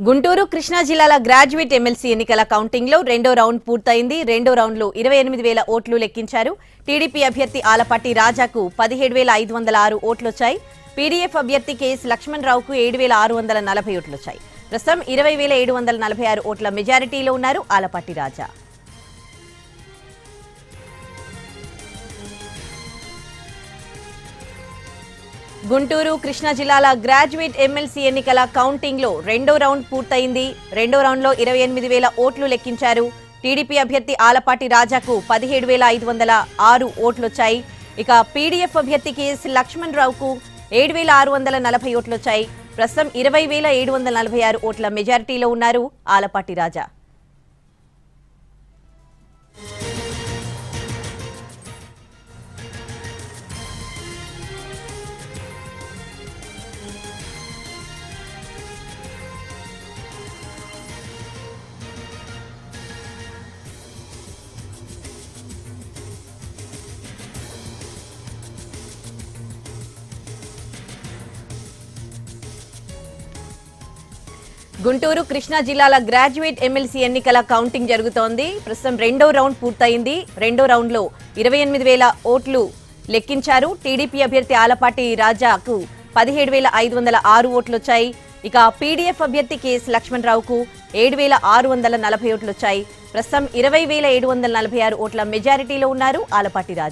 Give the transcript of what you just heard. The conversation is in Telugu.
గుంటూరు కృష్ణా జిల్లాల గ్రాడ్యుయేట్ ఎమ్మెల్సీ ఎన్నికల కౌంటింగ్ లో రెండో రౌండ్ పూర్తయింది. రెండో రౌండ్ లో 28,000 ఓట్లు లెక్కించారు. టీడీపీ అభ్యర్థి ఆలపాటి రాజాకు 17,506 ఓట్లొచ్చాయి. పీడీఎఫ్ అభ్యర్థి కేఎస్ లక్ష్మణరావుకు 7,640 ఓట్లొచ్చాయి. ప్రస్తుతం 20,746 ఓట్ల మెజారిటీలో ఉన్నారు ఆలపాటి రాజా. గుంటూరు కృష్ణా జిల్లాల గ్రాడ్యుయేట్ ఎమ్మెల్సీ ఎన్నికల కౌంటింగ్ లో రెండో రౌండ్ పూర్తయింది. రెండో రౌండ్ లో 28,000 ఓట్లు లెక్కించారు. టీడీపీ అభ్యర్థి ఆలపాటి రాజాకు 17,506 ఓట్లొచ్చాయి. ఇక పీడీఎఫ్ అభ్యర్థి కేఎస్ లక్ష్మణరావుకు 7,640 ఓట్లొచ్చాయి. ప్రస్తుతం 20,746 ఓట్ల మెజారిటీలో ఉన్నారు ఆలపాటి రాజా. గుంటూరు కృష్ణా జిల్లాల గ్రాడ్యుయేట్ ఎమ్మెల్సీ ఎన్నికల కౌంటింగ్ జరుగుతోంది. ప్రస్తుతం రెండో రౌండ్ పూర్తయింది. రెండో రౌండ్ లో 28,000 ఓట్లు లెక్కించారు. టీడీపీ అభ్యర్థి ఆలపాటి రాజాకు 17,506 ఓట్లొచ్చాయి. ఇక పీడీఎఫ్ అభ్యర్థి కేఎస్ లక్ష్మణరావుకు 7,640 ఓట్లొచ్చాయి. ప్రస్తుతం 20,746 ఓట్ల మెజారిటీలో ఉన్నారు ఆలపాటి రాజా.